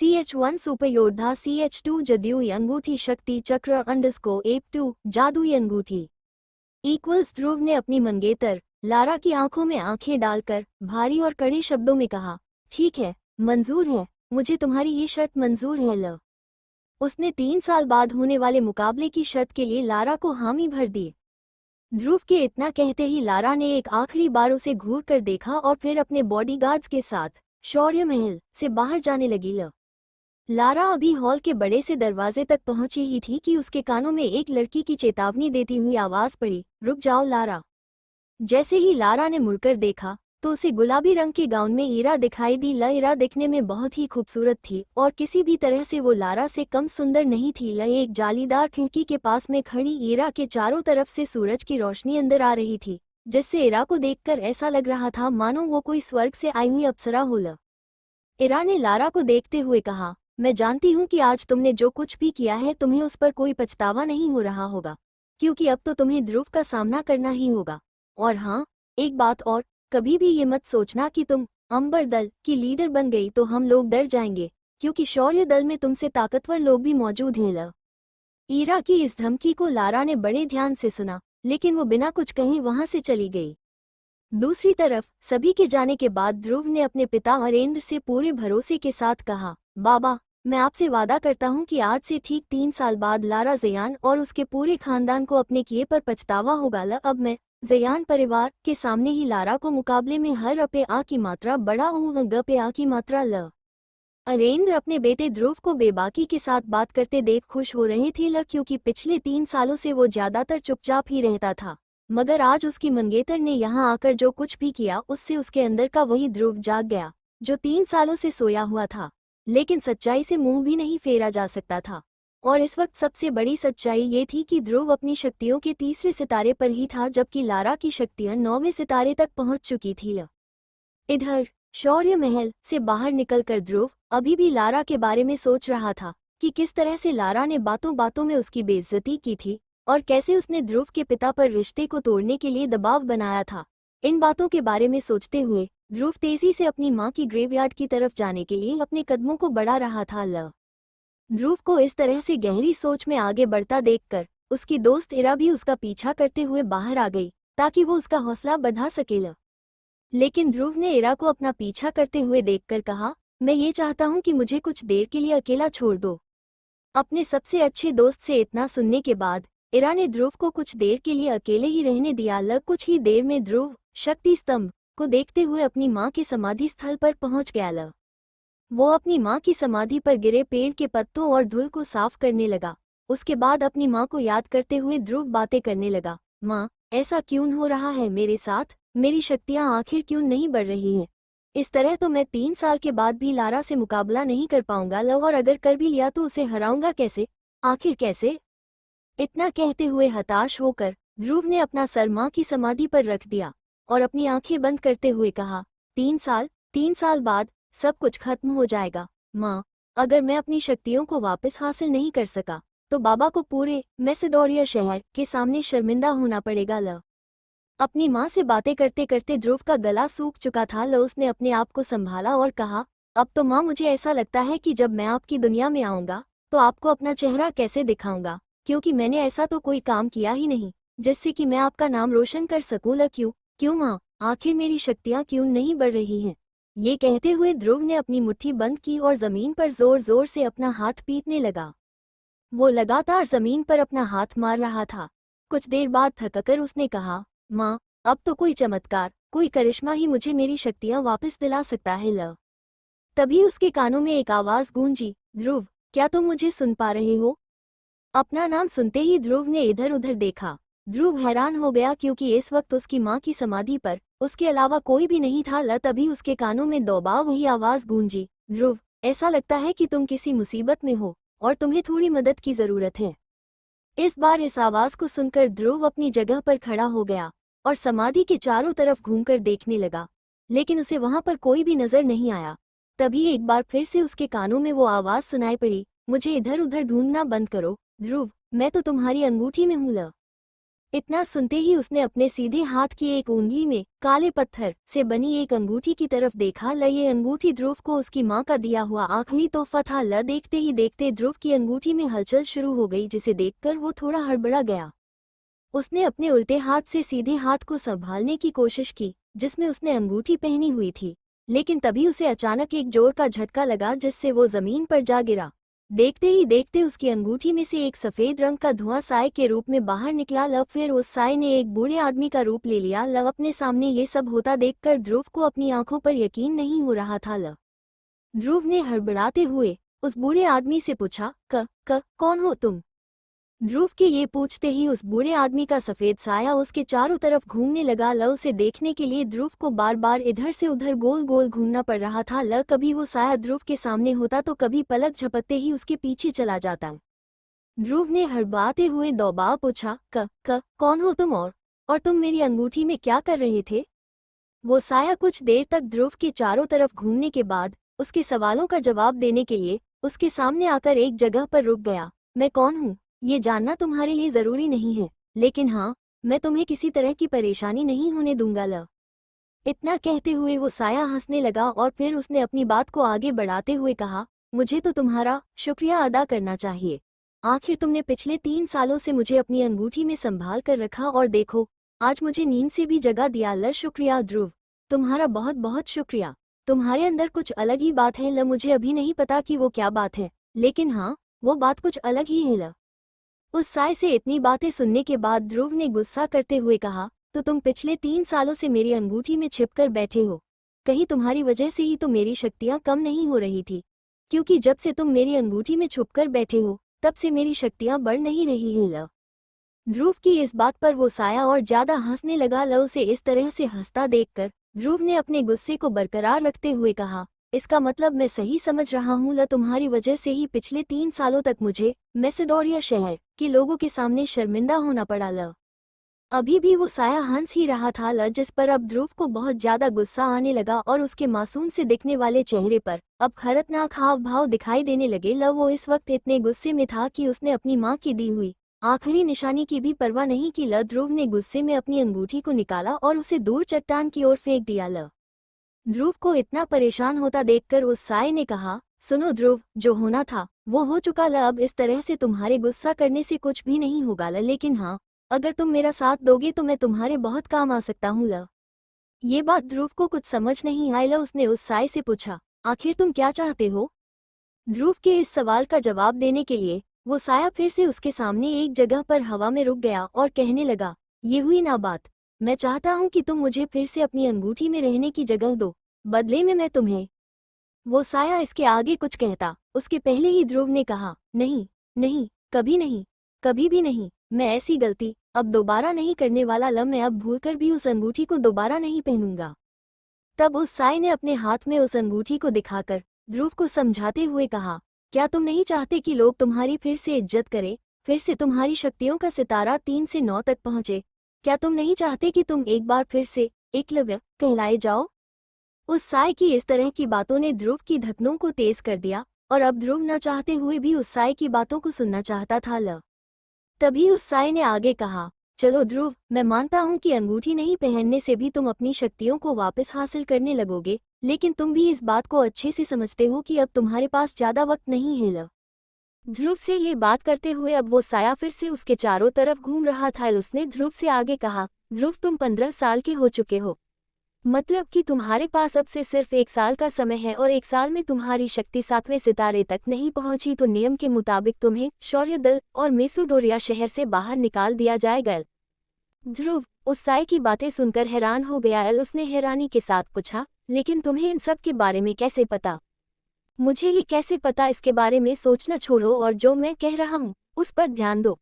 CH1 super योद्धा, CH2 जदयूई अंगूठी, शक्ति चक्र _AP2 जादुई अंगूठी इक्वल्स। ध्रुव ने अपनी मंगेतर लारा की आंखों में आंखें डालकर भारी और कड़े शब्दों में कहा, ठीक है, मंजूर है, मुझे तुम्हारी ये शर्त मंजूर है ल। उसने 3 साल बाद होने वाले मुकाबले की शर्त के लिए लारा को हामी भर दी। ध्रुव के इतना कहते ही लारा ने एक आखिरी बार उसे घूर कर देखा और फिर अपने बॉडीगार्ड्स के साथ शौर्य महल से बाहर जाने लगी ल। लारा अभी हॉल के बड़े से दरवाजे तक पहुंची ही थी कि उसके कानों में एक लड़की की चेतावनी देती हुई आवाज पड़ी, रुक जाओ लारा। जैसे ही लारा ने मुड़कर देखा तो उसे गुलाबी रंग के गाउन में ईरा दिखाई दी ल। ईरा दिखने में बहुत ही खूबसूरत थी और किसी भी तरह से वो लारा से कम सुंदर नहीं थी ल। एक जालीदार खिड़की के पास में खड़ी ईरा के चारों तरफ से सूरज की रोशनी अंदर आ रही थी, जिससे ईरा को देखकर ऐसा लग रहा था मानो वो कोई स्वर्ग से आई हुई अप्सरा हो ल। ईरा ने लारा को देखते हुए कहा, मैं जानती हूँ कि आज तुमने जो कुछ भी किया है तुम्हें उस पर कोई पछतावा नहीं हो रहा होगा, क्योंकि अब तो तुम्हें ध्रुव का सामना करना ही होगा। और हाँ, एक बात और, कभी भी ये मत सोचना कि तुम अंबर दल की लीडर बन गई तो हम लोग डर जाएंगे, क्योंकि शौर्य दल में तुमसे ताकतवर लोग भी मौजूद हैं ल। ईरा की इस धमकी को लारा ने बड़े ध्यान से सुना, लेकिन वो बिना कुछ कहे वहां से चली गई। दूसरी तरफ सभी के जाने के बाद ध्रुव ने अपने पिता अरेंद्र से पूरे भरोसे के साथ कहा, बाबा, मैं आपसे वादा करता हूँ कि आज से ठीक 3 साल बाद लारा ज़यान और उसके पूरे खानदान को अपने किए पर पछतावा होगा ल। अब मैं ज़यान परिवार के सामने ही लारा को मुकाबले में हर रुपए आ की मात्रा बड़ा हूँ ग आ की मात्रा ल। अरेंद्र अपने बेटे ध्रुव को बेबाकी के साथ बात करते देख खुश हो रहे थे ल, क्योंकि पिछले 3 सालों से वो ज्यादातर चुपचाप ही रहता था, मगर आज उसकी मंगेतर ने यहाँ आकर जो कुछ भी किया उससे उसके अंदर का वही ध्रुव जाग गया जो 3 सालों से सोया हुआ था। लेकिन सच्चाई से मुंह भी नहीं फेरा जा सकता था, और इस वक्त सबसे बड़ी सच्चाई ये थी कि ध्रुव अपनी शक्तियों के 3रे सितारे पर ही था, जबकि लारा की शक्तियां 9वें सितारे तक पहुंच चुकी थी ल। इधर शौर्य महल से बाहर निकलकर ध्रुव अभी भी लारा के बारे में सोच रहा था कि किस तरह से लारा ने बातों बातों में उसकी बेइज्जती की थी और कैसे उसने ध्रुव के पिता पर रिश्ते को तोड़ने के लिए दबाव बनाया था। इन बातों के बारे में सोचते हुए ध्रुव तेजी से अपनी मां की ग्रेवयार्ड की तरफ जाने के लिए अपने कदमों को बढ़ा रहा था ल। ध्रुव को इस तरह से गहरी सोच में आगे बढ़ता देखकर उसकी दोस्त ईरा भी उसका पीछा करते हुए बाहर आ गई ताकि वो उसका हौसला बढ़ा सके ल। लेकिन ध्रुव ने ईरा को अपना पीछा करते हुए देखकर कहा, मैं ये चाहता हूँ कि मुझे कुछ देर के लिए अकेला छोड़ दो। अपने सबसे अच्छे दोस्त से इतना सुनने के बाद ईरा ने ध्रुव को कुछ देर के लिए अकेले ही रहने दिया ल। कुछ ही देर में ध्रुव शक्ति स्तंभ को देखते हुए अपनी मां के समाधि स्थल पर पहुंच गया ल। वो अपनी मां की समाधि पर गिरे पेड़ के पत्तों और धूल को साफ करने लगा। उसके बाद अपनी मां को याद करते हुए ध्रुव बातें करने लगा, मां, ऐसा क्यों हो रहा है मेरे साथ, मेरी शक्तियां आखिर क्यों नहीं बढ़ रही हैं? इस तरह तो मैं 3 साल के बाद भी लारा से मुकाबला नहीं कर पाऊंगा ल, और अगर कर भी लिया तो उसे हराऊंगा कैसे, आखिर कैसे? इतना कहते हुए हताश होकर ध्रुव ने अपना सर मां की समाधि पर रख दिया और अपनी आंखें बंद करते हुए कहा, 3 साल बाद सब कुछ खत्म हो जाएगा माँ। अगर मैं अपनी शक्तियों को वापस हासिल नहीं कर सका तो बाबा को पूरे मैसेडोरिया शहर के सामने शर्मिंदा होना पड़ेगा ल। अपनी माँ से बातें करते करते ध्रुव का गला सूख चुका था ल। उसने अपने आप को संभाला और कहा, अब तो माँ मुझे ऐसा लगता है कि जब मैं आपकी दुनिया में आऊँगा तो आपको अपना चेहरा कैसे दिखाऊंगा, क्योंकि मैंने ऐसा तो कोई काम किया ही नहीं जिससे कि मैं आपका नाम रोशन कर सकूँ ल। क्यों माँ, आखिर मेरी शक्तियाँ क्यों नहीं बढ़ रही हैं? ये कहते हुए ध्रुव ने अपनी मुट्ठी बंद की और जमीन पर जोर जोर से अपना हाथ पीटने लगा। वो लगातार जमीन पर अपना हाथ मार रहा था। कुछ देर बाद थककर उसने कहा, माँ, अब तो कोई चमत्कार, कोई करिश्मा ही मुझे मेरी शक्तियाँ वापस दिला सकता है ल। तभी उसके कानों में एक आवाज गूंजी, ध्रुव, क्या तुम मुझे सुन पा रहे हो? अपना नाम सुनते ही ध्रुव ने इधर उधर देखा। ध्रुव हैरान हो गया क्योंकि इस वक्त उसकी माँ की समाधि पर उसके अलावा कोई भी नहीं था ल। तभी उसके कानों में दोबारा वही आवाज गूंजी, ध्रुव, ऐसा लगता है कि तुम किसी मुसीबत में हो और तुम्हें थोड़ी मदद की जरूरत है। इस बार इस आवाज को सुनकर ध्रुव अपनी जगह पर खड़ा हो गया और समाधि के चारों तरफ घूमकर देखने लगा, लेकिन उसे वहां पर कोई भी नजर नहीं आया। तभी एक बार फिर से उसके कानों में वो आवाज सुनाई पड़ी, मुझे इधर उधर ढूंढना बंद करो ध्रुव, मैं तो तुम्हारी अंगूठी में हूँ ल। इतना सुनते ही उसने अपने सीधे हाथ की एक उंगली में काले पत्थर से बनी एक अंगूठी की तरफ देखा। ये अंगूठी ध्रुव को उसकी माँ का दिया हुआ आखिरी तोहफा था। देखते ही देखते ध्रुव की अंगूठी में हलचल शुरू हो गई, जिसे देखकर वो थोड़ा हड़बड़ा गया। उसने अपने उल्टे हाथ से सीधे हाथ को संभालने की कोशिश की जिसमें उसने अंगूठी पहनी हुई थी, लेकिन तभी उसे अचानक एक जोर का झटका लगा जिससे वो जमीन पर जा गिरा। देखते ही देखते उसकी अंगूठी में से एक सफेद रंग का धुआं साय के रूप में बाहर निकला। फिर उस साय ने एक बूढ़े आदमी का रूप ले लिया। अपने सामने ये सब होता देखकर ध्रुव को अपनी आंखों पर यकीन नहीं हो रहा था। ध्रुव ने हड़बड़ाते हुए उस बूढ़े आदमी से पूछा, कौन हो तुम? ध्रुव के ये पूछते ही उस बूढ़े आदमी का सफेद साया उसके चारों तरफ घूमने लगा। उसे देखने के लिए ध्रुव को बार बार इधर से उधर गोल गोल घूमना पड़ रहा था। कभी वो साया ध्रुव के सामने होता तो कभी पलक झपकते ही उसके पीछे चला जाता। ध्रुव ने हड़बड़ाते हुए दौबाव पूछा, कौन हो तुम और तुम मेरी अंगूठी में क्या कर रहे थे? वो साया कुछ देर तक ध्रुव के चारों तरफ घूमने के बाद उसके सवालों का जवाब देने के लिए उसके सामने आकर एक जगह पर रुक गया। मैं कौन हूँ ये जानना तुम्हारे लिए जरूरी नहीं है, लेकिन हाँ, मैं तुम्हें किसी तरह की परेशानी नहीं होने दूंगा। इतना कहते हुए वो साया हंसने लगा और फिर उसने अपनी बात को आगे बढ़ाते हुए कहा, मुझे तो तुम्हारा शुक्रिया अदा करना चाहिए। आखिर तुमने पिछले 3 सालों से मुझे अपनी अंगूठी में संभाल कर रखा और देखो, आज मुझे नींद से भी जगा दिया। शुक्रिया ध्रुव, तुम्हारा बहुत बहुत शुक्रिया। तुम्हारे अंदर कुछ अलग ही बात है। मुझे अभी नहीं पता कि वो क्या बात है, लेकिन हाँ, वो बात कुछ अलग ही है। उस साय से इतनी बातें सुनने के बाद ध्रुव ने गुस्सा करते हुए कहा, तो तुम पिछले 3 सालों से मेरी अंगूठी में छिपकर बैठे हो। कहीं तुम्हारी वजह से ही तो मेरी शक्तियां कम नहीं हो रही थी, क्योंकि जब से तुम मेरी अंगूठी में छुपकर बैठे हो तब से मेरी शक्तियां बढ़ नहीं रही हैं। ध्रुव की इस बात पर वो साया और ज्यादा हंसने लगा। उसे इस तरह से हंसता देखकर ध्रुव ने अपने गुस्से को बरकरार रखते हुए कहा, इसका मतलब मैं सही समझ रहा हूँ? तुम्हारी वजह से ही पिछले 3 सालों तक मुझे मैसेडोरिया शहर के लोगों के सामने शर्मिंदा होना पड़ा। अभी भी वो साया हंस ही रहा था, जिस पर अब ध्रुव को बहुत ज्यादा गुस्सा आने लगा और उसके मासूम से दिखने वाले चेहरे पर अब खतरनाक हाव भाव दिखाई देने लगे। वो इस वक्त इतने गुस्से में था कि उसने अपनी माँ की दी हुई आखिरी निशानी की भी परवाह नहीं की। ध्रुव ने गुस्से में अपनी अंगूठी को निकाला और उसे दूर चट्टान की ओर फेंक दिया। ध्रुव को इतना परेशान होता देखकर उस साय ने कहा, सुनो ध्रुव, जो होना था वो हो चुका। अब इस तरह से तुम्हारे गुस्सा करने से कुछ भी नहीं होगा। लेकिन हाँ, अगर तुम मेरा साथ दोगे तो मैं तुम्हारे बहुत काम आ सकता हूँ। ये बात ध्रुव को कुछ समझ नहीं आई। उसने उस साय से पूछा, आखिर तुम क्या चाहते हो? ध्रुव के इस सवाल का जवाब देने के लिए वो साया फिर से उसके सामने एक जगह पर हवा में रुक गया और कहने लगा, ये हुई ना बात। मैं चाहता हूँ कि तुम मुझे फिर से अपनी अंगूठी में रहने की जगह दो, बदले में मैं तुम्हें। वो साया इसके आगे कुछ कहता उसके पहले ही ध्रुव ने कहा, नहीं नहीं, कभी नहीं, कभी भी नहीं। मैं ऐसी गलती अब दोबारा नहीं करने वाला। मैं अब भूलकर भी उस अंगूठी को दोबारा नहीं पहनूंगा। तब उस साय ने अपने हाथ में उस अंगूठी को दिखाकर ध्रुव को समझाते हुए कहा, क्या तुम नहीं चाहते कि लोग तुम्हारी फिर से इज्जत करें, फिर से तुम्हारी शक्तियों का सितारा 3 से 9 तक पहुंचे? क्या तुम नहीं चाहते कि तुम एक बार फिर से एकलव्य कहलाए जाओ? उस साय की इस तरह की बातों ने ध्रुव की धड़कनों को तेज कर दिया और अब ध्रुव न चाहते हुए भी उस साय की बातों को सुनना चाहता था। तभी उस साय ने आगे कहा, चलो ध्रुव, मैं मानता हूँ कि अंगूठी नहीं पहनने से भी तुम अपनी शक्तियों को वापस हासिल करने लगोगे, लेकिन तुम भी इस बात को अच्छे से समझते हो कि अब तुम्हारे पास ज्यादा वक्त नहीं है। ध्रुव से ये बात करते हुए अब वो साया फिर से उसके चारों तरफ घूम रहा था। उसने ध्रुव से आगे कहा, ध्रुव, तुम 15 साल के हो चुके हो, मतलब कि तुम्हारे पास अब से सिर्फ 1 साल का समय है और 1 साल में तुम्हारी शक्ति 7वें सितारे तक नहीं पहुंची तो नियम के मुताबिक तुम्हें शौर्य दल और मेसोडोरिया शहर से बाहर निकाल दिया जाएगा। ध्रुव उस साय की बातें सुनकर हैरान हो गया। उसने हैरानी के साथ पूछा, लेकिन तुम्हें इन सब के बारे में कैसे पता? मुझे ये कैसे पता, इसके बारे में सोचना छोड़ो और जो मैं कह रहा हूँ उस पर ध्यान दो।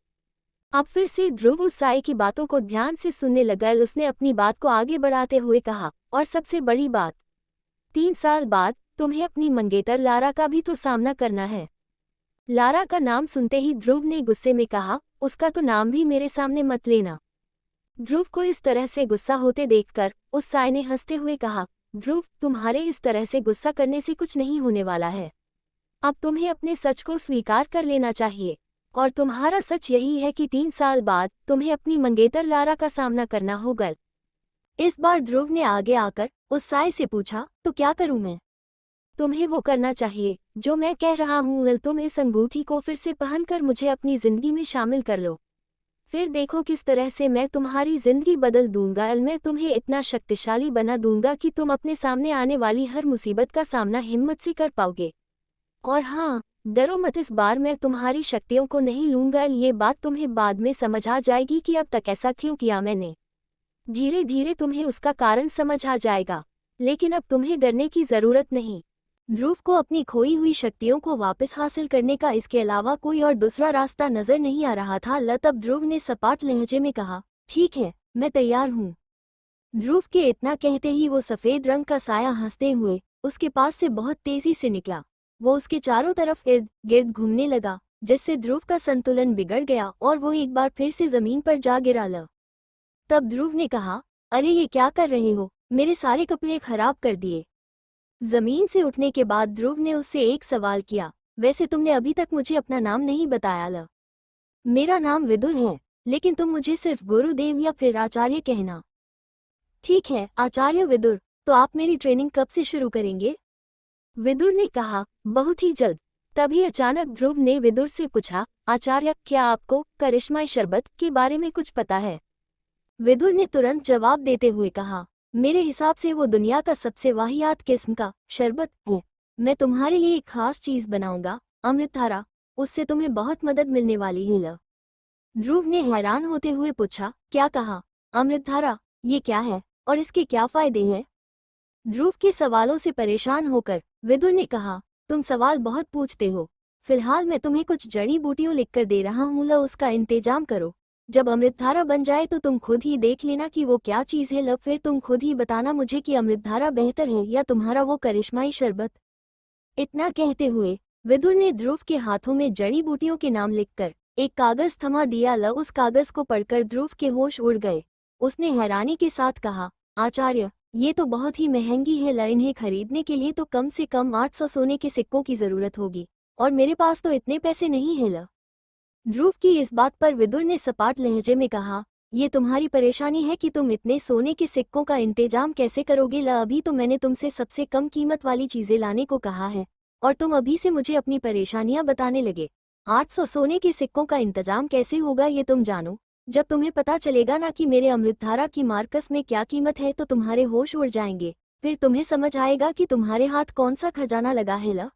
अब फिर से ध्रुव उस साय की बातों को ध्यान से सुनने लगा। उसने अपनी बात को आगे बढ़ाते हुए कहा, और सबसे बड़ी बात, 3 साल बाद तुम्हें अपनी मंगेतर लारा का भी तो सामना करना है। लारा का नाम सुनते ही ध्रुव ने गुस्से में कहा, उसका तो नाम भी मेरे सामने मत लेना। ध्रुव को इस तरह से गुस्सा होते देखकर उस साय ने हंसते हुए कहा, ध्रुव, तुम्हारे इस तरह से गुस्सा करने से कुछ नहीं होने वाला है। अब तुम्हें अपने सच को स्वीकार कर लेना चाहिए। और तुम्हारा सच यही है कि 3 साल बाद तुम्हें अपनी मंगेतर लारा का सामना करना होगा। इस बार ध्रुव ने आगे आकर उस साय से पूछा, तो क्या करूं मैं? तुम्हें वो करना चाहिए जो मैं कह रहा हूँ। तुम इस अंगूठी को फिर से पहनकर मुझे अपनी जिंदगी में शामिल कर लो, फिर देखो किस तरह से मैं तुम्हारी जिंदगी बदल दूंगा। मैं तुम्हें इतना शक्तिशाली बना दूंगा कि तुम अपने सामने आने वाली हर मुसीबत का सामना हिम्मत से कर पाओगे। और हाँ, डरो मत, इस बार मैं तुम्हारी शक्तियों को नहीं लूंगा। ये बात तुम्हें बाद में समझ आ जाएगी कि अब तक ऐसा क्यों किया मैंने। धीरे धीरे तुम्हें उसका कारण समझ आ जाएगा, लेकिन अब तुम्हें डरने की जरूरत नहीं। ध्रुव को अपनी खोई हुई शक्तियों को वापस हासिल करने का इसके अलावा कोई और दूसरा रास्ता नजर नहीं आ रहा था। तब ध्रुव ने सपाट लहजे में कहा, ठीक है, मैं तैयार हूँ। ध्रुव के इतना कहते ही वो सफेद रंग का साया हंसते हुए उसके पास से बहुत तेजी से निकला। वो उसके चारों तरफ इर्द गिर्द घूमने लगा, जिससे ध्रुव का संतुलन बिगड़ गया और वो एक बार फिर से जमीन पर जा गिरा। तब ध्रुव ने कहा, अरे ये क्या कर रहे हो, मेरे सारे कपड़े खराब कर दिए। जमीन से उठने के बाद ध्रुव ने उससे एक सवाल किया, वैसे तुमने अभी तक मुझे अपना नाम नहीं बताया। मेरा नाम विदुर है, लेकिन तुम मुझे सिर्फ गुरुदेव या फिर आचार्य कहना। ठीक है आचार्य विदुर, तो आप मेरी ट्रेनिंग कब से शुरू करेंगे? विदुर ने कहा, बहुत ही जल्द। तभी अचानक ध्रुव ने विदुर से पूछा, आचार्य क्या आपको करिश्माई शरबत के बारे में कुछ पता है? विदुर ने तुरंत जवाब देते हुए कहा, मेरे हिसाब से वो दुनिया का सबसे वाहियात किस्म का शरबत है। मैं तुम्हारे लिए एक खास चीज बनाऊंगा, अमृतधारा, उससे तुम्हें बहुत मदद मिलने वाली है। ध्रुव ने हैरान होते हुए पूछा, क्या कहा? अमृतधारा, ये क्या है और इसके क्या फायदे हैं? ध्रुव के सवालों से परेशान होकर विदुर ने कहा, तुम सवाल बहुत पूछते हो। फिलहाल मैं तुम्हें कुछ जड़ी बूटियों लिखकर दे रहा हूँ, उसका इंतजाम करो। जब अमृतधारा बन जाए तो तुम खुद ही देख लेना कि वो क्या चीज़ है। फिर तुम खुद ही बताना मुझे कि अमृतधारा बेहतर है या तुम्हारा वो करिश्माई शरबत। इतना कहते हुए विदुर ने ध्रुव के हाथों में जड़ी बूटियों के नाम लिखकर एक कागज थमा दिया। उस कागज को पढ़कर ध्रुव के होश उड़ गए। उसने हैरानी के साथ कहा, आचार्य, ये तो बहुत ही महंगी है। इन्हें खरीदने के लिए तो कम से कम 800 सोने के सिक्कों की जरूरत होगी, और मेरे पास तो इतने पैसे नहीं है। ध्रुव की इस बात पर विदुर ने सपाट लहजे में कहा, ये तुम्हारी परेशानी है कि तुम इतने सोने के सिक्कों का इंतजाम कैसे करोगे? अभी तो मैंने तुमसे सबसे कम कीमत वाली चीजें लाने को कहा है, और तुम अभी से मुझे अपनी परेशानियां बताने लगे। 800 सोने के सिक्कों का इंतजाम कैसे होगा ये तुम जानो। जब तुम्हें पता चलेगा ना कि मेरे अमृतधारा की मार्कस में क्या कीमत है तो तुम्हारे होश उड़ जाएंगे। फिर तुम्हें समझ आएगा कि तुम्हारे हाथ कौन सा खजाना लगा है।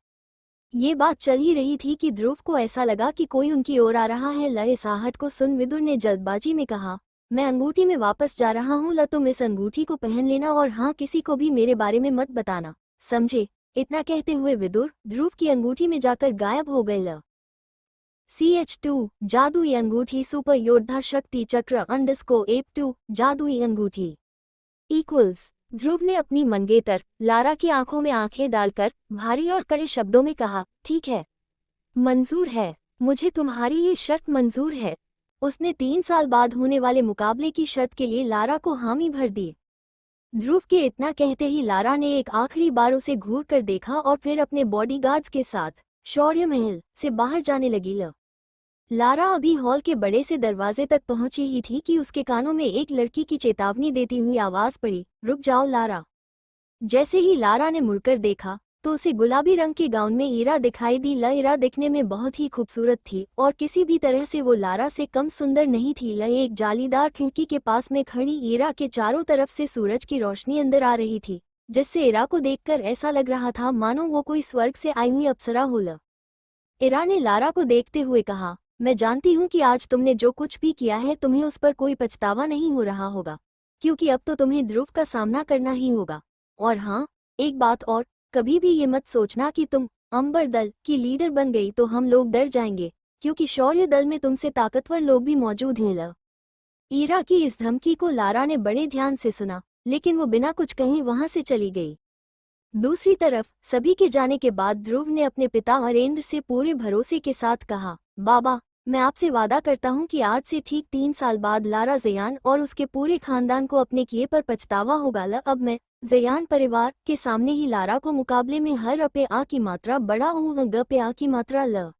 ये बात चल ही रही थी कि ध्रुव को ऐसा लगा कि कोई उनकी ओर आ रहा है। इस आहट को सुन विदुर ने जल्दबाजी में कहा, मैं अंगूठी में वापस जा रहा हूँ। तुम इस अंगूठी को पहन लेना, और हाँ, किसी को भी मेरे बारे में मत बताना, समझे? इतना कहते हुए विदुर ध्रुव की अंगूठी में जाकर गायब हो गए। CH2 जादुई अंगूठी सुपर योद्धा शक्ति चक्र _F2 जादुई अंगूठी इक्वल्स। ध्रुव ने अपनी मंगेतर लारा की आंखों में आंखें डालकर भारी और कड़े शब्दों में कहा, ठीक है, मंजूर है, मुझे तुम्हारी ये शर्त मंजूर है। उसने 3 साल बाद होने वाले मुकाबले की शर्त के लिए लारा को हामी भर दी। ध्रुव के इतना कहते ही लारा ने एक आखिरी बार उसे घूर कर देखा और फिर अपने बॉडीगार्ड्स के साथ शौर्य महल से बाहर जाने लगी। लारा अभी हॉल के बड़े से दरवाजे तक पहुंची ही थी कि उसके कानों में एक लड़की की चेतावनी देती हुई आवाज पड़ी, रुक जाओ लारा। जैसे ही लारा ने मुड़कर देखा तो उसे गुलाबी रंग के गाउन में ईरा दिखाई दी। ईरा दिखने में बहुत ही खूबसूरत थी और किसी भी तरह से वो लारा से कम सुंदर नहीं थी। एक जालीदार खिड़की के पास में खड़ी ईरा के चारों तरफ से सूरज की रोशनी अंदर आ रही थी, जिससे ईरा को देखकर ऐसा लग रहा था मानो वो कोई स्वर्ग से आई हुई अप्सरा हो। ईरा ने लारा को देखते हुए कहा, मैं जानती हूँ कि आज तुमने जो कुछ भी किया है तुम्हें उस पर कोई पछतावा नहीं हो रहा होगा, क्योंकि अब तो तुम्हें ध्रुव का सामना करना ही होगा। और हाँ, एक बात और, कभी भी ये मत सोचना कि तुम अंबर दल की लीडर बन गई तो हम लोग डर जाएंगे, क्योंकि शौर्य दल में तुमसे ताकतवर लोग भी मौजूद हैं। ईरा की इस धमकी को लारा ने बड़े ध्यान से सुना, लेकिन वो बिना कुछ कहे वहां से चली गई। दूसरी तरफ सभी के जाने के बाद ध्रुव ने अपने पिता हरेंद्र से पूरे भरोसे के साथ कहा, बाबा, मैं आपसे वादा करता हूँ कि आज से ठीक 3 साल बाद लारा ज़यान और उसके पूरे खानदान को अपने किए पर पछतावा होगा। अब मैं ज़यान परिवार के सामने ही लारा को मुकाबले में हर रुपये आ की मात्रा बड़ा हूँ, ग पे आ की मात्रा ल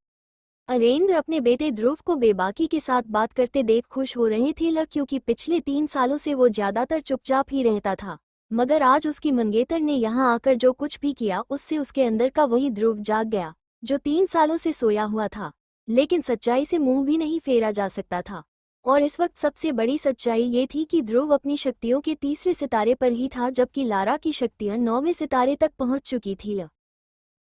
अरेंद्र अपने बेटे ध्रुव को बेबाकी के साथ बात करते देख खुश हो रहे थे क्योंकि पिछले 3 सालों से वो ज्यादातर चुपचाप ही रहता था, मगर आज उसकी मंगेतर ने यहाँ आकर जो कुछ भी किया उससे उसके अंदर का वही ध्रुव जाग गया जो 3 सालों से सोया हुआ था। लेकिन सच्चाई से मुंह भी नहीं फेरा जा सकता था, और इस वक्त सबसे बड़ी सच्चाई ये थी कि ध्रुव अपनी शक्तियों के तीसरे सितारे पर ही था, जबकि लारा की शक्तियां 9वें सितारे तक पहुंच चुकी थी।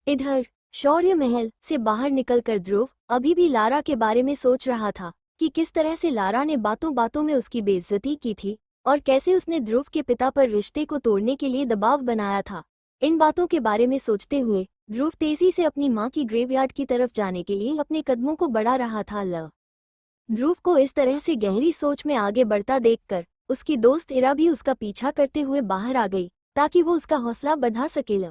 इधर शौर्य महल से बाहर निकलकर ध्रुव अभी भी लारा के बारे में सोच रहा था कि किस तरह से लारा ने बातों बातों में उसकी बेइज्जती की थी और कैसे उसने ध्रुव के पिता पर रिश्ते को तोड़ने के लिए दबाव बनाया था। इन बातों के बारे में सोचते हुए ध्रुव तेजी से अपनी मां की ग्रेवयार्ड की तरफ जाने के लिए अपने कदमों को बढ़ा रहा था। ध्रुव को इस तरह से गहरी सोच में आगे बढ़ता देखकर उसकी दोस्त इरा भी उसका पीछा करते हुए बाहर आ गई ताकि वो उसका हौसला बढ़ा सके।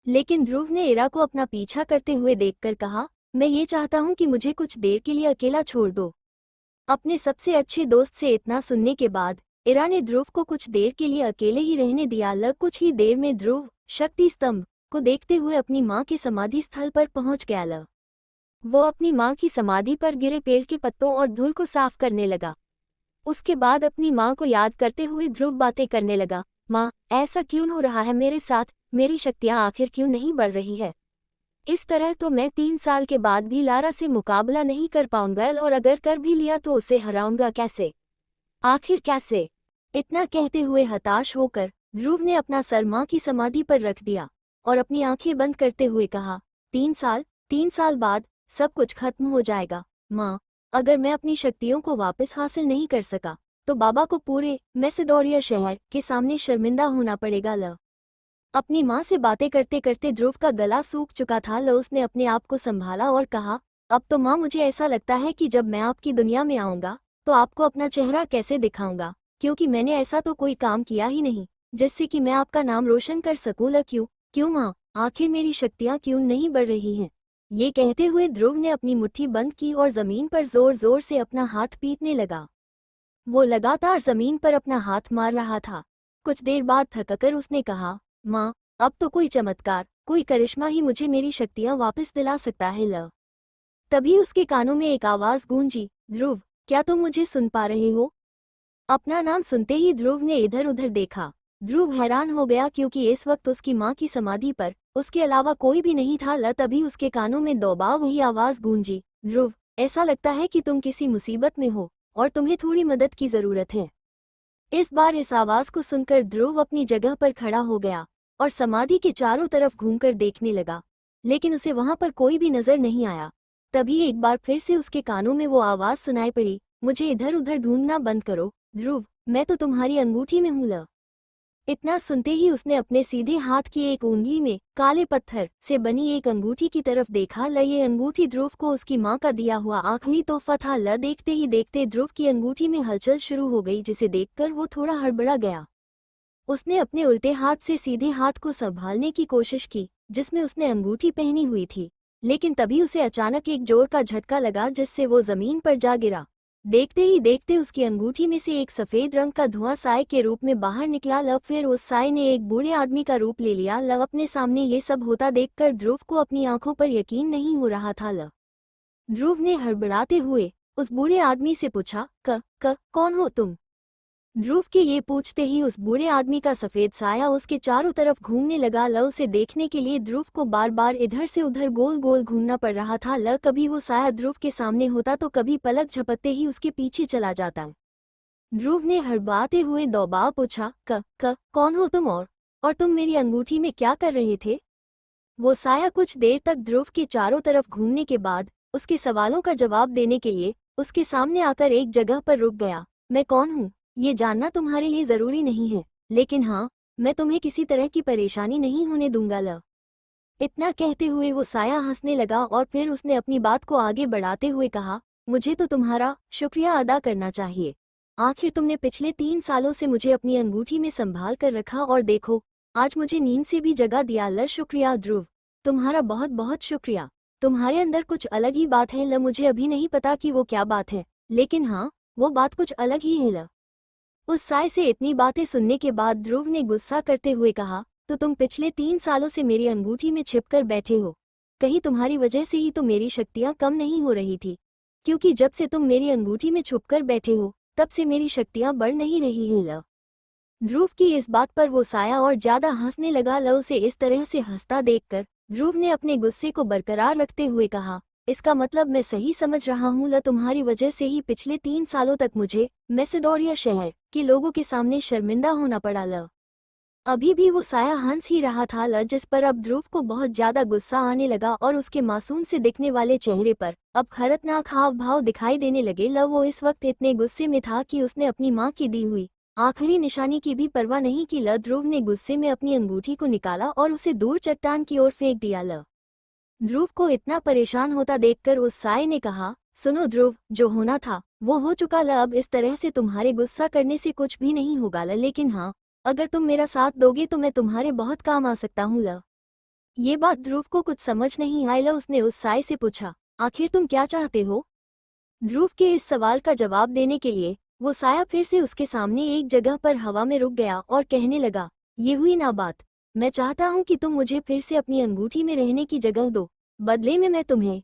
लेकिन ध्रुव ने इरा को अपना पीछा करते हुए देखकर कहा, मैं ये चाहता हूँ कि मुझे कुछ देर के लिए अकेला छोड़ दो। अपने सबसे अच्छे दोस्त से इतना सुनने के बाद इरा ने ध्रुव को कुछ देर के लिए अकेले ही रहने दिया। कुछ ही देर में ध्रुव शक्ति स्तंभ को देखते हुए अपनी मां के समाधि स्थल पर पहुंच गया। वो अपनी मां की समाधि पर गिरे पेड़ के पत्तों और धूल को साफ करने लगा। उसके बाद अपनी मां को याद करते हुए ध्रुव बातें करने लगा। मां, ऐसा क्यों हो रहा है मेरे साथ? मेरी शक्तियां आखिर क्यों नहीं बढ़ रही है? इस तरह तो मैं 3 साल के बाद भी लारा से मुकाबला नहीं कर पाऊंगा, और अगर कर भी लिया तो उसे हराऊंगा कैसे? आखिर कैसे? इतना कहते हुए हताश होकर ध्रुव ने अपना सर मां की समाधि पर रख दिया और अपनी आंखें बंद करते हुए कहा, 3 साल बाद सब कुछ खत्म हो जाएगा। मां, अगर मैं अपनी शक्तियों को वापस हासिल नहीं कर सका तो बाबा को पूरे मैसेडोरिया शहर के सामने शर्मिंदा होना पड़ेगा। अपनी मां से बातें करते करते ध्रुव का गला सूख चुका था। उसने अपने आप को संभाला और कहा, अब तो मां मुझे ऐसा लगता है कि जब मैं आपकी दुनिया में आऊंगा तो आपको अपना चेहरा कैसे दिखाऊंगा, क्योंकि मैंने ऐसा तो कोई काम किया ही नहीं जिससे कि मैं आपका नाम रोशन कर सकूं। क्यों मां, आखिर मेरी शक्तियां क्यों नहीं बढ़ रही हैं? ये कहते हुए ध्रुव ने अपनी मुट्ठी बंद की और जमीन पर जोर जोर से अपना हाथ पीटने लगा। वो लगातार जमीन पर अपना हाथ मार रहा था। कुछ देर बाद थककर उसने कहा, मां, अब तो कोई चमत्कार, कोई करिश्मा ही मुझे मेरी शक्तियां वापस दिला सकता है। तभी उसके कानों में एक आवाज गूंजी, ध्रुव, क्या तुम मुझे सुन पा रहे हो? अपना नाम सुनते ही ध्रुव ने इधर उधर देखा। ध्रुव हैरान हो गया क्योंकि इस वक्त उसकी मां की समाधि पर उसके अलावा कोई भी नहीं था। तभी उसके कानों में दोबारा वही आवाज गूंजी, ध्रुव, ऐसा लगता है कि तुम किसी मुसीबत में हो और तुम्हें थोड़ी मदद की जरूरत है। इस बार इस आवाज को सुनकर ध्रुव अपनी जगह पर खड़ा हो गया और समाधि के चारों तरफ घूमकर देखने लगा, लेकिन उसे वहां पर कोई भी नजर नहीं आया। तभी एक बार फिर से उसके कानों में वो आवाज सुनाई पड़ी, मुझे इधर उधर ढूंढना बंद करो ध्रुव, मैं तो तुम्हारी अंगूठी में हूं। इतना सुनते ही उसने अपने सीधे हाथ की एक उंगली में काले पत्थर से बनी एक अंगूठी की तरफ देखा। ये अंगूठी ध्रुव को उसकी मां का दिया हुआ आखिरी तोहफा था। देखते ही देखते ध्रुव की अंगूठी में हलचल शुरू हो गई, जिसे देखकर वो थोड़ा हड़बड़ा गया। उसने अपने उल्टे हाथ से सीधे हाथ को संभालने की कोशिश की जिसमें उसने अंगूठी पहनी हुई थी, लेकिन तभी उसे अचानक एक जोर का झटका लगा जिससे वो जमीन पर जा गिरा। देखते ही देखते उसकी अंगूठी में से एक सफेद रंग का धुआं साए के रूप में बाहर निकला। फिर उस साए ने एक बूढ़े आदमी का रूप ले लिया। अपने सामने ये सब होता देखकर ध्रुव को अपनी आंखों पर यकीन नहीं हो रहा था। ध्रुव ने हड़बड़ाते हुए उस बूढ़े आदमी से पूछा, कौन हो तुम? ध्रुव के ये पूछते ही उस बूढ़े आदमी का सफेद साया उसके चारों तरफ घूमने लगा। उसे देखने के लिए ध्रुव को बार बार इधर से उधर गोल गोल घूमना पड़ रहा था। कभी वो साया ध्रुव के सामने होता तो कभी पलक झपकते ही उसके पीछे चला जाता। ध्रुव ने हड़बड़ाते हुए दोबारा पूछा, कौन हो तुम और तुम मेरी अंगूठी में क्या कर रहे थे? वो साया कुछ देर तक ध्रुव के चारों तरफ घूमने के बाद उसके सवालों का जवाब देने के लिए उसके सामने आकर एक जगह पर रुक गया। मैं कौन हूँ ये जानना तुम्हारे लिए जरूरी नहीं है, लेकिन हाँ, मैं तुम्हें किसी तरह की परेशानी नहीं होने दूंगा। इतना कहते हुए वो साया हंसने लगा और फिर उसने अपनी बात को आगे बढ़ाते हुए कहा, मुझे तो तुम्हारा शुक्रिया अदा करना चाहिए। आखिर तुमने पिछले 3 सालों से मुझे अपनी अंगूठी में संभाल कर रखा और देखो, आज मुझे नींद से भी जगा दिया। शुक्रिया ध्रुव, तुम्हारा बहुत बहुत शुक्रिया। तुम्हारे अंदर कुछ अलग ही बात है। मुझे अभी नहीं पता कि वो क्या बात है, लेकिन हाँ, वो बात कुछ अलग ही है। उस साय से इतनी बातें सुनने के बाद ध्रुव ने गुस्सा करते हुए कहा, तो तुम पिछले 3 सालों से मेरी अंगूठी में छिपकर बैठे हो। कहीं तुम्हारी वजह से ही तो मेरी शक्तियाँ कम नहीं हो रही थी, क्योंकि जब से तुम मेरी अंगूठी में छुपकर बैठे हो तब से मेरी शक्तियाँ बढ़ नहीं रही हैं। ल ध्रुव की इस बात पर वो साया और ज्यादा हंसने लगा। ल उसे इस तरह से हंसता देखकर ध्रुव ने अपने गुस्से को बरकरार रखते हुए कहा, इसका मतलब मैं सही समझ रहा हूँ ल तुम्हारी वजह से ही पिछले 3 सालों तक मुझे मैसेडोरिया शहर के लोगों के सामने शर्मिंदा होना पड़ा। ल अभी भी वो साया हंस ही रहा था ल जिस पर अब ध्रुव को बहुत ज्यादा गुस्सा आने लगा और उसके मासूम से दिखने वाले चेहरे पर अब खतरनाक हाव भाव दिखाई देने लगे। ल वो इस वक्त इतने गुस्से में था कि उसने अपनी माँ की दी हुई आखिरी निशानी की भी परवाह नहीं की। ल ध्रुव ने गुस्से में अपनी अंगूठी को निकाला और उसे दूर चट्टान की ओर फेंक दिया। ल ध्रुव को इतना परेशान होता देखकर उस साये ने कहा, सुनो ध्रुव, जो होना था वो हो चुका। ल अब इस तरह से तुम्हारे गुस्सा करने से कुछ भी नहीं होगा। ल लेकिन हाँ, अगर तुम मेरा साथ दोगे तो मैं तुम्हारे बहुत काम आ सकता हूँ। ल ये बात ध्रुव को कुछ समझ नहीं आई। ल उसने उस साये से पूछा, आखिर तुम क्या चाहते हो? ध्रुव के इस सवाल का जवाब देने के लिए वो साया फिर से उसके सामने एक जगह पर हवा में रुक गया और कहने लगा, ये हुई ना बात। मैं चाहता हूँ कि तुम मुझे फिर से अपनी अंगूठी में रहने की जगह दो, बदले में मैं तुम्हें।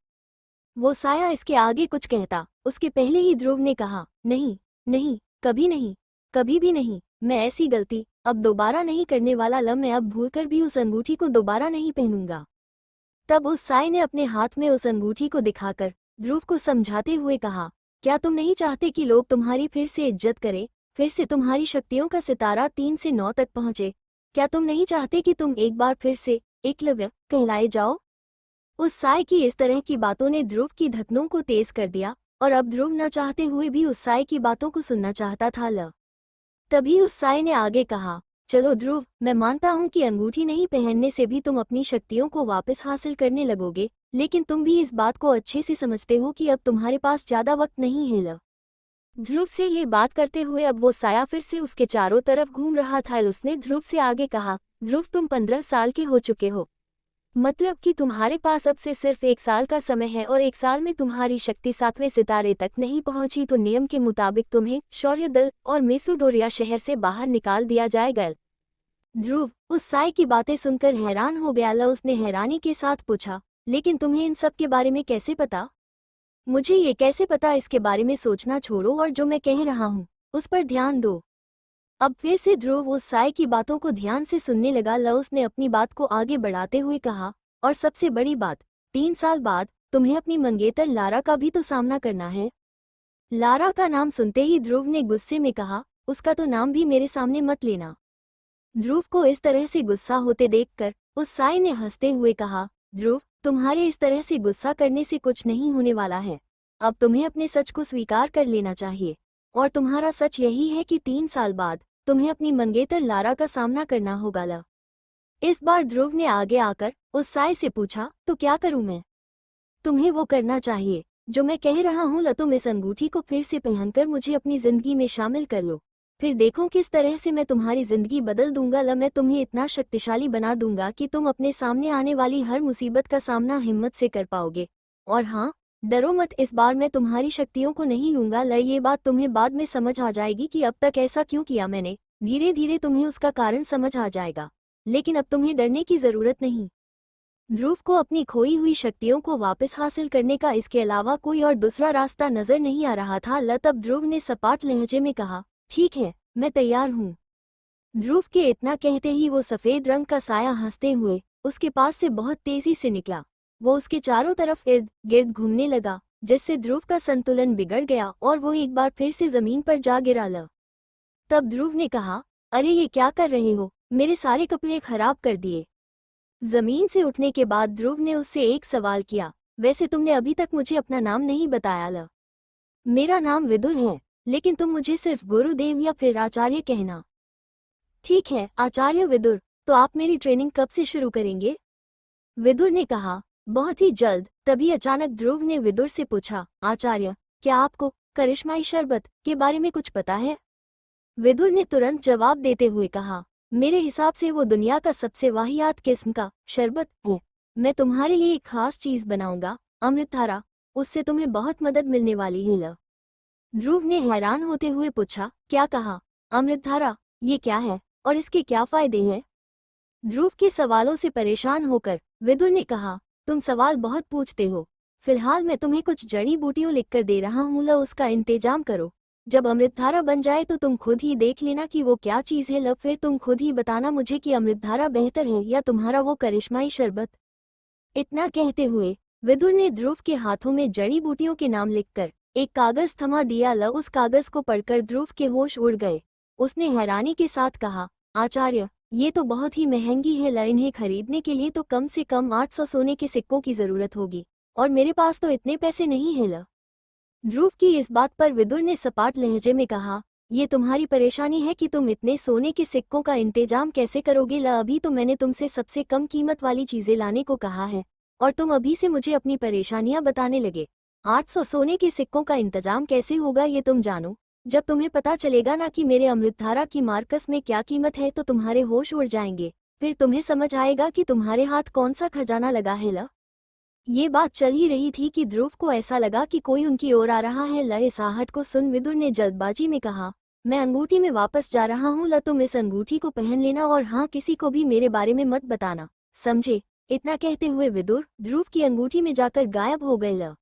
वो साया इसके आगे कुछ कहता उसके पहले ही ध्रुव ने कहा, नहीं नहीं, कभी नहीं, कभी भी नहीं, मैं ऐसी गलती अब दोबारा नहीं करने वाला। ल मैं अब भूलकर भी उस अंगूठी को दोबारा नहीं पहनूंगा। तब उस साये ने अपने हाथ में उस अंगूठी को दिखाकर ध्रुव को समझाते हुए कहा, क्या तुम नहीं चाहते कि लोग तुम्हारी फिर से इज्जत करें, फिर से तुम्हारी शक्तियों का सितारा 3 से 9 तक पहुंचे? क्या तुम नहीं चाहते कि तुम एक बार फिर से एकलव्य कहलाए जाओ? उस साये की इस तरह की बातों ने ध्रुव की धड़कनों को तेज कर दिया और अब ध्रुव न चाहते हुए भी उस साये की बातों को सुनना चाहता था। ल तभी उस साये ने आगे कहा, चलो ध्रुव, मैं मानता हूँ कि अंगूठी नहीं पहनने से भी तुम अपनी शक्तियों को वापस हासिल करने लगोगे, लेकिन तुम भी इस बात को अच्छे से समझते हो कि अब तुम्हारे पास ज्यादा वक्त नहीं है। ल ध्रुव से ये बात करते हुए अब वो साया फिर से उसके चारों तरफ घूम रहा था। उसने ध्रुव से आगे कहा, ध्रुव, तुम 15 साल के हो चुके हो, मतलब कि तुम्हारे पास अब से सिर्फ 1 साल का समय है और 1 साल में तुम्हारी शक्ति 7वें सितारे तक नहीं पहुंची तो नियम के मुताबिक तुम्हें शौर्य दल और मेसोडोरिया शहर से बाहर निकाल दिया जाएगा। ध्रुव उस साये की बातें सुनकर हैरान हो गया। ल उसने हैरानी के साथ पूछा, लेकिन तुम्हें इन सब के बारे में कैसे पता? मुझे ये कैसे पता? इसके बारे में सोचना छोड़ो और जो मैं कह रहा हूँ उस पर ध्यान दो। अब फिर से ध्रुव उस साये की बातों को ध्यान से सुनने लगा। ल उसने अपनी बात को आगे बढ़ाते हुए कहा, और सबसे बड़ी बात, 3 साल बाद तुम्हें अपनी मंगेतर लारा का भी तो सामना करना है। लारा का नाम सुनते ही ध्रुव ने गुस्से में कहा, उसका तो नाम भी मेरे सामने मत लेना। ध्रुव को इस तरह से गुस्सा होते देखकर उस साये ने हंसते हुए कहा, ध्रुव, तुम्हारे इस तरह से गुस्सा करने से कुछ नहीं होने वाला है। अब तुम्हें अपने सच को स्वीकार कर लेना चाहिए, और तुम्हारा सच यही है कि 3 साल बाद तुम्हें अपनी मंगेतर लारा का सामना करना होगा। ल इस बार ध्रुव ने आगे आकर उस साये से पूछा, तो क्या करूं मैं? तुम्हें वो करना चाहिए जो मैं कह रहा हूं। ल तुम इस अंगूठी को फिर से पहनकर मुझे अपनी जिंदगी में शामिल कर लो, फिर देखो किस तरह से मैं तुम्हारी जिंदगी बदल दूंगा। ल मैं तुम्हें इतना शक्तिशाली बना दूंगा कि तुम अपने सामने आने वाली हर मुसीबत का सामना हिम्मत से कर पाओगे। और हाँ, डरो मत, इस बार मैं तुम्हारी शक्तियों को नहीं लूंगा। ल ये बात तुम्हें बाद में समझ आ जाएगी कि अब तक ऐसा क्यों किया मैंने। धीरे धीरे तुम्हें उसका कारण समझ आ जाएगा, लेकिन अब तुम्हें डरने की जरूरत नहीं। ध्रुव को अपनी खोई हुई शक्तियों को वापस हासिल करने का इसके अलावा कोई और दूसरा रास्ता नजर नहीं आ रहा था। ल तब ध्रुव ने सपाट लहजे में कहा, ठीक है, मैं तैयार हूँ। ध्रुव के इतना कहते ही वो सफेद रंग का साया हंसते हुए उसके पास से बहुत तेजी से निकला। वो उसके चारों तरफ इर्द गिर्द घूमने लगा, जिससे ध्रुव का संतुलन बिगड़ गया और वो एक बार फिर से जमीन पर जा गिरा। ल तब ध्रुव ने कहा, अरे ये क्या कर रहे हो, मेरे सारे कपड़े खराब कर दिए। जमीन से उठने के बाद ध्रुव ने उससे एक सवाल किया, वैसे तुमने अभी तक मुझे अपना नाम नहीं बताया। ल मेरा नाम विदुर है, लेकिन तुम मुझे सिर्फ गुरुदेव या फिर आचार्य कहना। ठीक है आचार्य विदुर, तो आप मेरी ट्रेनिंग कब से शुरू करेंगे? विदुर ने कहा, बहुत ही जल्द। तभी अचानक ध्रुव ने विदुर से पूछा, आचार्य, क्या आपको करिश्माई शरबत के बारे में कुछ पता है? विदुर ने तुरंत जवाब देते हुए कहा, मेरे हिसाब से वो दुनिया का सबसे वाहियात किस्म का शरबत है। मैं तुम्हारे लिए एक खास चीज बनाऊंगा, अमृतधारा, उससे तुम्हें बहुत मदद मिलने वाली है। ल ध्रुव ने हैरान होते हुए पूछा, क्या कहा? अमृतधारा, ये क्या है और इसके क्या फायदे हैं? ध्रुव के सवालों से परेशान होकर विदुर ने कहा, तुम सवाल बहुत पूछते हो। फिलहाल मैं तुम्हें कुछ जड़ी बूटियों लिखकर दे रहा हूँ, लो उसका इंतजाम करो। जब अमृतधारा बन जाए तो तुम खुद ही देख लेना कि वो क्या चीज़ है, लब फिर तुम खुद ही बताना मुझे कि अमृतधारा बेहतर है या तुम्हारा वो करिश्माई शरबत। इतना कहते हुए विदुर ने ध्रुव के हाथों में जड़ी बूटियों के नाम लिखकर एक कागज थमा दिया। ल उस कागज को पढ़कर ध्रुव के होश उड़ गए। उसने हैरानी के साथ कहा, आचार्य, ये तो बहुत ही महंगी है। ल इन्हें खरीदने के लिए तो कम से कम 800 सोने के सिक्कों की जरूरत होगी, और मेरे पास तो इतने पैसे नहीं है। ल ध्रुव की इस बात पर विदुर ने सपाट लहजे में कहा, ये तुम्हारी परेशानी है कि तुम इतने सोने के सिक्कों का इंतजाम कैसे करोगे। ल अभी तो मैंने तुमसे सबसे कम कीमत वाली चीजें लाने को कहा है, और तुम अभी से मुझे अपनी परेशानियां बताने लगे। 800 सोने के सिक्कों का इंतजाम कैसे होगा ये तुम जानो। जब तुम्हें पता चलेगा ना कि मेरे अमृतधारा की मार्कस में क्या कीमत है तो तुम्हारे होश उड़ जाएंगे। फिर तुम्हें समझ आएगा कि तुम्हारे हाथ कौन सा खजाना लगा है। ल ये बात चल ही रही थी कि ध्रुव को ऐसा लगा कि कोई उनकी ओर आ रहा है। ल इस आहट को सुन विदुर ने जल्दबाजी में कहा, मैं अंगूठी में वापस जा रहा हूँ। ल तुम इस अंगूठी को पहन लेना, और हाँ, किसी को भी मेरे बारे में मत बताना, समझे। इतना कहते हुए विदुर ध्रुव की अंगूठी में जाकर गायब हो गए। ल